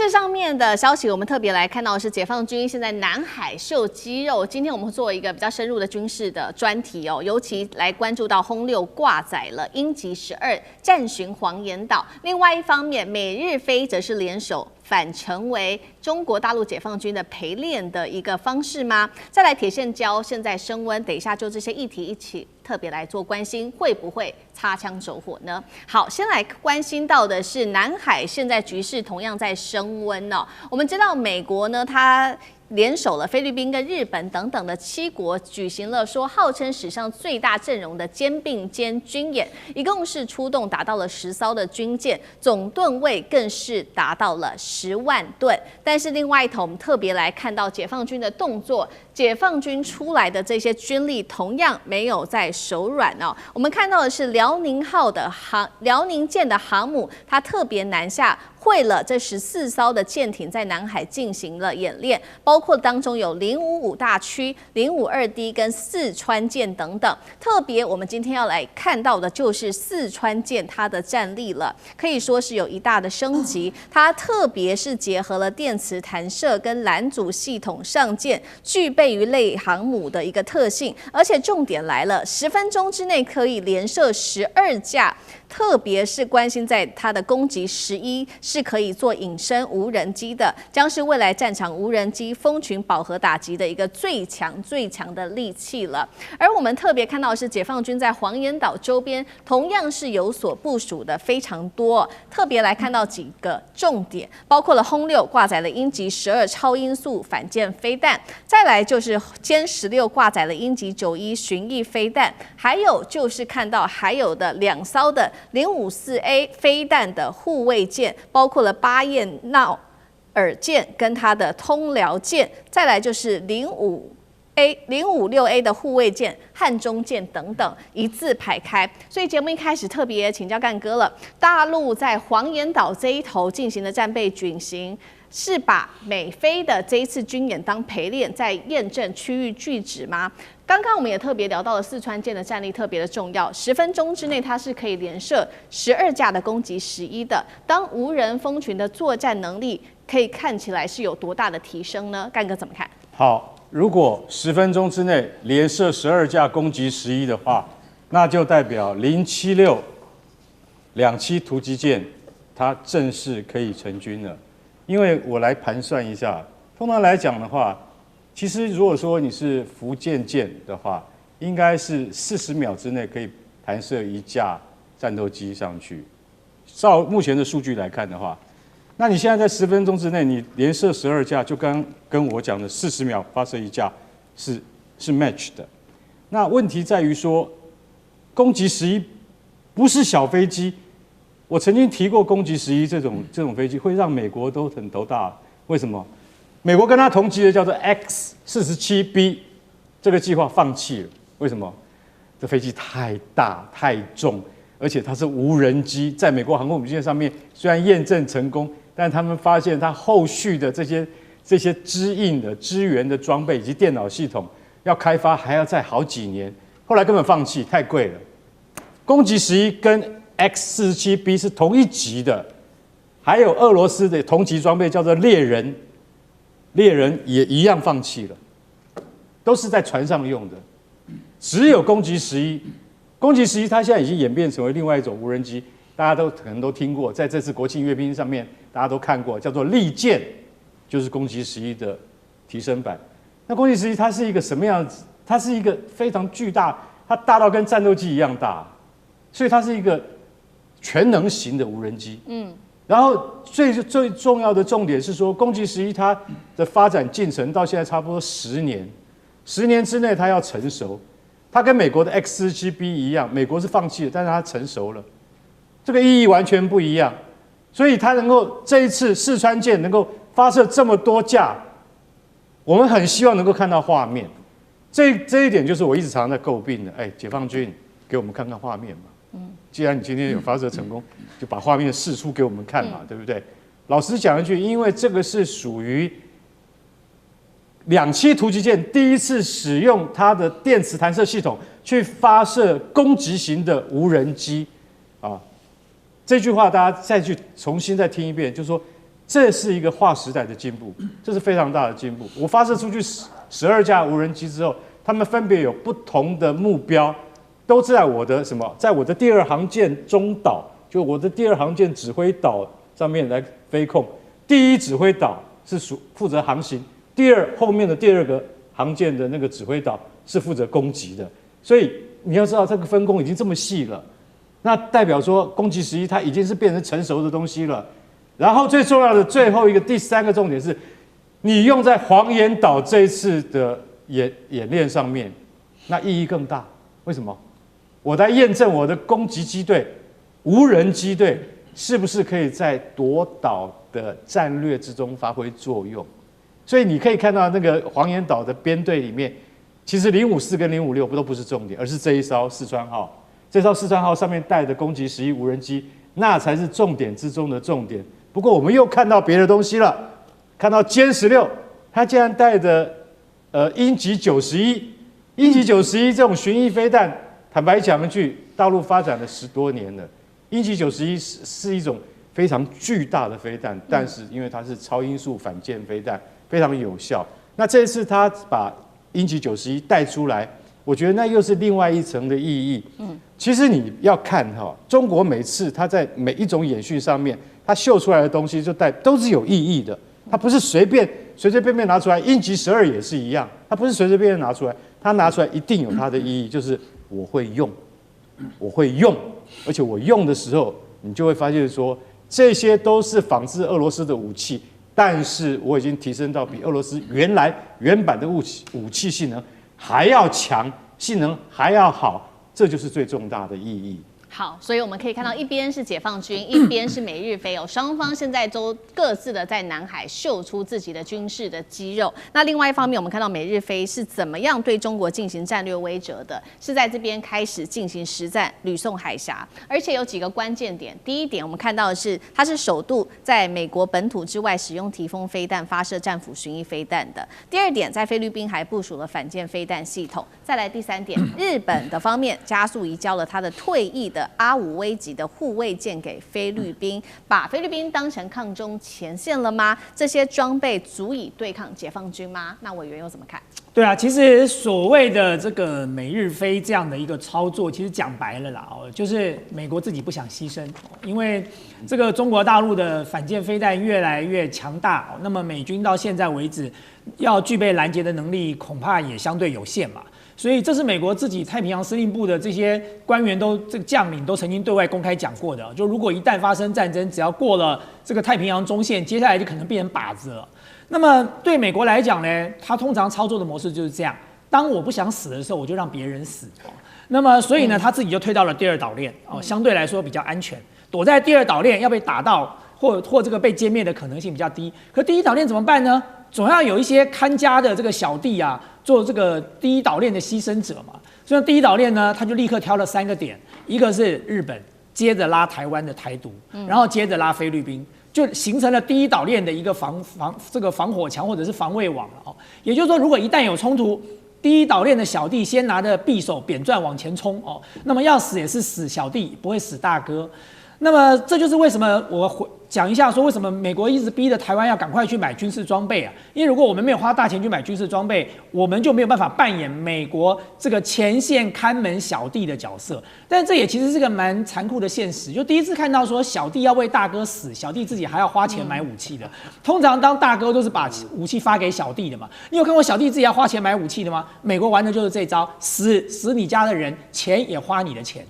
事上面的消息，我们特别来看到的是解放军现在南海秀肌肉。今天我们会做一个比较深入的军事的专题哦，尤其来关注到轰六挂载了鹰击12战巡黄岩岛。另外一方面，美日菲则是联手反成为中国大陆解放军的陪练的一个方式吗？再来，铁线礁现在升温，等一下就这些议题一起特别来做关心，会不会擦枪走火呢？好，先来关心到的是南海现在局势同样在升温哦。我们知道美国呢，它联手了菲律宾跟日本等等的7国，举行了说号称史上最大阵容的肩并肩军演，一共是出动达到了10艘的军舰，总吨位更是达到了10万吨。但是另外一头，我们特别来看到解放军的动作，解放军出来的这些军力同样没有在手软哦。我们看到的是辽宁舰的航母，它特别南下会了这14艘的舰艇在南海进行了演练，包括当中有055大驱、052D 跟四川舰等等。特别我们今天要来看到的就是四川舰它的战力了，可以说是有一大的升级。它特别是结合了电磁弹射跟拦阻系统上舰，具备于类航母的一个特性。而且重点来了，10分钟之内可以连射12架。特别是关心在它的攻击11是可以做隐身无人机的，将是未来战场无人机蜂群饱和打击的一个最强的利器了。而我们特别看到的是解放军在黄岩岛周边同样是有所部署的非常多，特别来看到几个重点，包括了轰6挂载了鹰击12超音速反舰飞弹，再来就是歼16挂载了鹰击91巡弋飞弹，还有就是看到还有的2艘的054A 飞弹的护卫舰，包括了巴彦淖尔舰跟它的通辽舰，再来就是056A 的护卫舰、汉中舰等等，一字排开。所以节目一开始特别请教干哥了，大陆在黄岩岛这一头进行的战备军行，是把美菲的这一次军演当陪练，在验证区域拒止吗？刚刚我们也特别聊到了四川舰的战力特别的重要，10分钟之内它是可以连射12架的攻击11的。当无人蜂群的作战能力可以看起来是有多大的提升呢？干哥怎么看？好，如果10分钟之内连射12架攻击11的话，那就代表076两栖突击舰它正式可以成军了。因为我来盘算一下，通常来讲的话，其实如果说你是福建舰的话，应该是40秒之内可以弹射1架战斗机上去。照目前的数据来看的话，那你现在在10分钟之内，你连射12架，就刚跟我讲的40秒发射1架是 match 的。那问题在于说，攻击11不是小飞机。我曾经提过，攻击11这种飞机会让美国都很头大。为什么？美国跟他同级的叫做 X-47B 这个计划放弃了。为什么？这飞机太大太重，而且它是无人机，在美国航空母舰上面虽然验证成功，但他们发现它后续的这些支应的支援的装备以及电脑系统要开发还要再好几年，后来根本放弃，太贵了。攻击11跟 X-47B 是同一级的，还有俄罗斯的同级装备叫做猎人也一样放弃了，都是在船上用的。只有攻击11它现在已经演变成为另外一种无人机，大家都可能都听过，在这次国庆阅兵上面大家都看过，叫做利剑，就是攻击11的提升版。那攻击11它是一个什么样子？它是一个非常巨大，它大到跟战斗机一样大，所以它是一个全能型的无人机。然后最重要的重点是说，攻击11它的发展进程到现在差不多10年，10年之内它要成熟。它跟美国的 X-47B 一样，美国是放弃了，但是它成熟了，这个意义完全不一样。所以它能够这一次四川舰能够发射这么多架，我们很希望能够看到画面。这一点就是我一直常常在诟病的，解放军给我们看看画面嘛。既然你今天有发射成功，就把画面释出给我们看嘛，对不对？老实讲一句，因为这个是属于两栖突击舰第一次使用它的电磁弹射系统去发射攻击型的无人机啊。这句话大家再去重新再听一遍，就是说这是一个划时代的进步，这是非常大的进步。我发射出去12架无人机之后，他们分别有不同的目标，都在我的在我的第2航舰中岛，就我的第2航舰指挥岛上面来飞控。第1指挥岛是负责航行，后面的第2个航舰的那个指挥岛是负责攻击的。所以你要知道，这个分工已经这么细了，那代表说攻击11它已经是变成成熟的东西了。然后最重要的最后一个第3个重点是，你用在黄岩岛这一次的演练上面，那意义更大。为什么？我来验证我的攻击机队、无人机队是不是可以在夺岛的战略之中发挥作用。所以你可以看到那个黄岩岛的编队里面，其实054跟056都不是重点，而是这一艘四川号。这艘四川号上面带的攻击11无人机，那才是重点之中的重点。不过我们又看到别的东西了，看到歼16，它竟然带着鹰击91，鹰击91这种巡弋飞弹，坦白讲一句，大陆发展了10多年了，鹰击91是一种非常巨大的飞弹，但是因为它是超音速反舰飞弹，非常有效。那这一次他把鹰击91带出来，我觉得那又是另外一层的意义。其实你要看中国每次它在每一种演训上面，它秀出来的东西都是有意义的，它不是随便便拿出来。鹰击12也是一样，它不是随随便便拿出来，它拿出来一定有它的意义，就是我会用，而且我用的时候，你就会发现说，这些都是仿制俄罗斯的武器，但是我已经提升到比俄罗斯原版的武器性能还要强，性能还要好。这就是最重大的意义。好，所以我们可以看到，一边是解放军，一边是美日菲双方现在都各自的在南海秀出自己的军事的肌肉。那另外一方面，我们看到美日菲是怎么样对中国进行战略威慑的，是在这边开始进行实战吕宋海峡，而且有几个关键点。第一点，我们看到的是，它是首度在美国本土之外使用提风飞弹发射战斧巡弋飞弹的。第二点，在菲律宾还部署了反舰飞弹系统。再来第3点，日本的方面加速移交了它的退役的阿5危级的护卫舰给菲律宾，把菲律宾当成抗中前线了吗？这些装备足以对抗解放军吗？那委员又怎么看？对啊，其实所谓的这个美日菲这样的一个操作，其实讲白了啦，就是美国自己不想牺牲，因为这个中国大陆的反舰飞弹越来越强大，那么美军到现在为止要具备拦截的能力，恐怕也相对有限嘛。所以这是美国自己太平洋司令部的这些官员这个将领都曾经对外公开讲过的，就如果一旦发生战争，只要过了这个太平洋中线，接下来就可能变成靶子了。那么对美国来讲呢，他通常操作的模式就是这样：当我不想死的时候，我就让别人死。那么所以呢，他自己就退到了第2岛链，相对来说比较安全，躲在第2岛链要被打到或这个被歼灭的可能性比较低。可第1岛链怎么办呢？总要有一些看家的这个小弟啊，做这个第1岛链的牺牲者嘛。所以第1岛链呢，他就立刻挑了3个点，一个是日本，接着拉台湾的台独，然后接着拉菲律宾，就形成了第1岛链的一个防火墙或者是防卫网了。也就是说，如果一旦有冲突，第1岛链的小弟先拿着匕首扁钻往前冲那么要死也是死小弟，不会死大哥。那么这就是为什么我讲一下说为什么美国一直逼着台湾要赶快去买军事装备啊？因为如果我们没有花大钱去买军事装备，我们就没有办法扮演美国这个前线看门小弟的角色。但这也其实是个蛮残酷的现实，就第一次看到说小弟要为大哥死，小弟自己还要花钱买武器的。通常当大哥都是把武器发给小弟的嘛。你有看过小弟自己要花钱买武器的吗？美国玩的就是这招，死你家的人，钱也花你的钱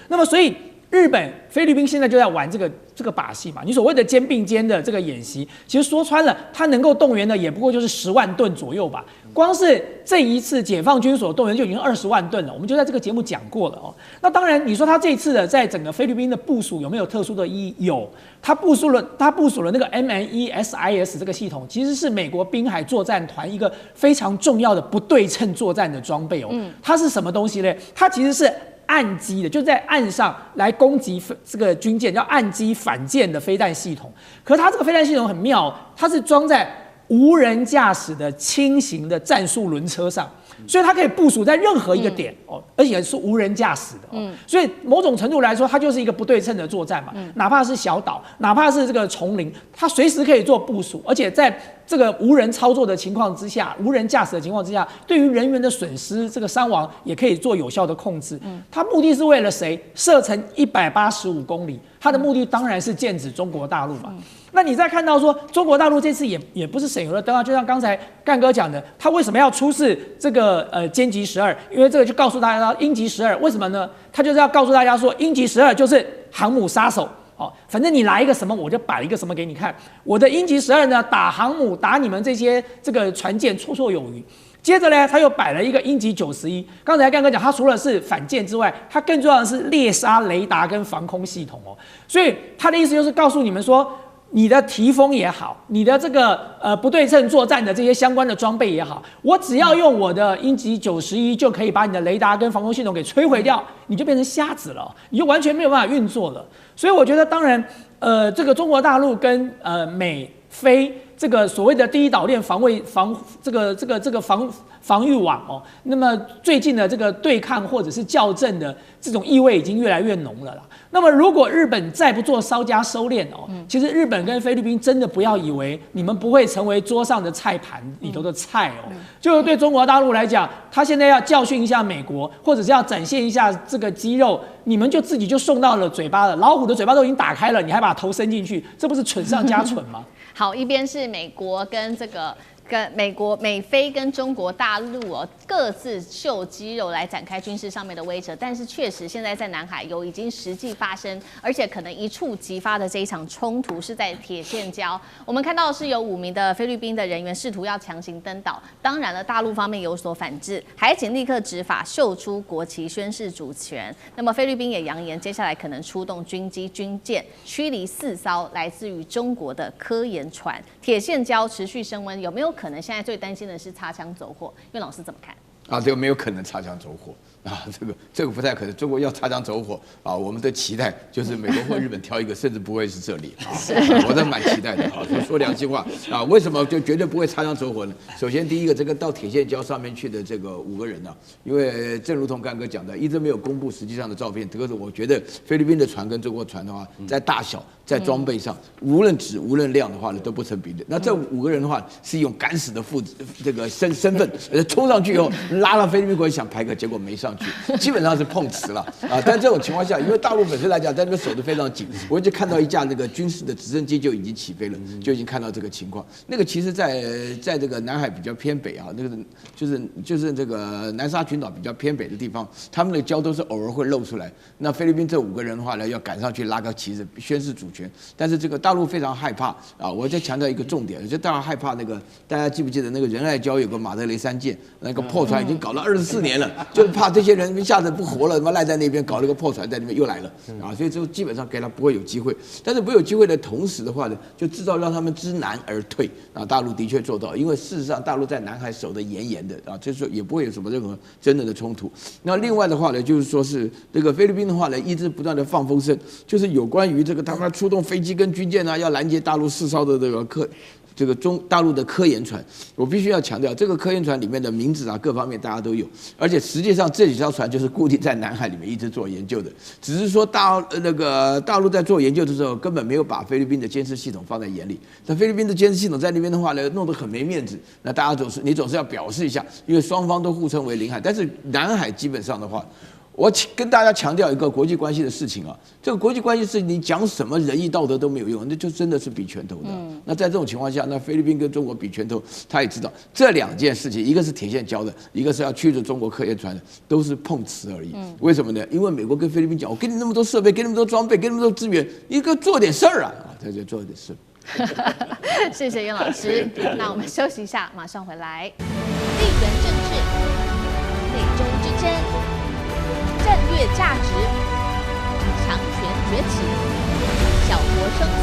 那么所以日本、菲律宾现在就在玩这个把戏嘛。你所谓的肩并肩的这个演习，其实说穿了，它能够动员的也不过就是10万吨左右吧。光是这一次解放军所动员就已经20万吨了，我们就在这个节目讲过了那当然，你说他这一次的在整个菲律宾的部署有没有特殊的意义？有，他部署了那个 MNESIS 这个系统，其实是美国滨海作战团一个非常重要的不对称作战的装备它是什么东西呢？它其实是岸基的，就在岸上来攻击这个军舰，叫岸基反舰的飞弹系统。可是它这个飞弹系统很妙，它是装在无人驾驶的轻型的战术轮车上。所以它可以部署在任何一个点哦，而且是无人驾驶的哦。所以某种程度来说，它就是一个不对称的作战嘛。哪怕是小岛，哪怕是这个丛林，它随时可以做部署，而且在这个无人操作的情况之下，无人驾驶的情况之下，对于人员的损失、这个伤亡也可以做有效的控制。它目的是为了谁？射程185公里，它的目的当然是剑指中国大陆嘛。那你再看到说，中国大陆这次也不是省油的灯啊，就像刚才干哥讲的，他为什么要出示这个歼击12？因为这个就告诉大家，鹰击12为什么呢？他就是要告诉大家说，鹰击12就是航母杀手。哦，反正你来一个什么，我就摆一个什么给你看。我的鹰击12呢，打航母，打你们这些这个船舰绰绰有余。接着呢，他又摆了一个鹰击91。刚才干哥讲，它除了是反舰之外，它更重要的是猎杀雷达跟防空系统哦。所以他的意思就是告诉你们说，你的提风也好，你的这个不对称作战的这些相关的装备也好，我只要用我的鹰击91就可以把你的雷达跟防空系统给摧毁掉，你就变成瞎子了，你就完全没有办法运作了。所以我觉得，当然，这个中国大陆跟美非这个所谓的第一岛链防御网哦，那么最近的这个对抗或者是校正的这种意味已经越来越浓了啦。那么如果日本再不做稍加收敛哦，其实日本跟菲律宾真的不要以为你们不会成为桌上的菜盘里头的菜哦。就对中国大陆来讲，他现在要教训一下美国，或者是要展现一下这个肌肉，你们就自己就送到了嘴巴了。老虎的嘴巴都已经打开了，你还把头伸进去，这不是蠢上加蠢吗？好，一边是美国跟这个。跟美非跟中国大陆哦各自秀肌肉来展开军事上面的威慑，但是确实现在在南海有已经实际发生，而且可能一触即发的这一场冲突是在铁线礁。我们看到是有5名的菲律宾的人员试图要强行登岛，当然了，大陆方面有所反制，海警立刻执法，秀出国旗宣示主权。那么菲律宾也扬言，接下来可能出动军机、军舰驱离4艘来自于中国的科研船。铁线礁持续升温，有没有可能现在最担心的是擦枪走火？岳老师怎么看？这个没有可能擦枪走火这个不太可能。中国要擦枪走火我们的期待就是美国或日本挑一个，甚至不会是这里我倒蛮期待的说良心话为什么就绝对不会擦枪走火呢？首先第一个，这个到铁线礁上面去的这个5个人因为正如同干哥讲的，一直没有公布实际上的照片。这个是我觉得菲律宾的船跟中国船的话，在大小在装备上，无论质无论量的话呢，都不成比例。那这5个人的话，是用敢死的这个身份冲上去以后，拉了菲律宾国想排个，结果没上去，基本上是碰瓷了但这种情况下，因为大陆本身来讲，在那边守得非常紧，我就看到一架那个军事的直升机就已经起飞了，就已经看到这个情况。那个其实在这个南海比较偏北那个就是这个南沙群岛比较偏北的地方，他们的礁都是偶尔会露出来。那菲律宾这5个人的话呢，要赶上去拉个旗子宣示主权。但是这个大陆非常害怕我再强调一个重点，就大家害怕那个，大家记不记得那个仁爱礁有个马德雷3舰，那个破船已经搞了24年了，就是怕这些人一下子不活了，他妈赖在那边，搞了个破船在那边又来了所以就基本上给他不会有机会。但是不会有机会的同时的话呢，就制造让他们知难而退大陆的确做到，因为事实上大陆在南海守得严严的就是说也不会有什么任何真正的冲突。那另外的话呢，就是说是这个菲律宾的话呢，一直不断的放风声，就是有关于这个他们出动飞机跟军舰要拦截大陆4艘的这个大陆的科研船。我必须要强调，这个科研船里面的名字各方面大家都有，而且实际上这几艘船就是固定在南海里面一直做研究的，只是说大陆在做研究的时候根本没有把菲律宾的监视系统放在眼里。那菲律宾的监视系统在那边的话呢，弄得很没面子，那大家总是要表示一下，因为双方都互称为领海。但是南海基本上的话，我跟大家强调一个国际关系的事情这个国际关系事情，你讲什么仁义道德都没有用，那就真的是比拳头的。那在这种情况下，那菲律宾跟中国比拳头，他也知道这2件事情，一个是铁线礁的，一个是要驱逐中国科研船的，都是碰瓷而已。为什么呢？因为美国跟菲律宾讲，我给你那么多设备，给你那么多装备，给你那么多资源，你给我做点事儿他就做点事。谢谢袁老师。那我们休息一下，马上回来。地缘政治、美中之争、战略价值、强权崛起、小国生存。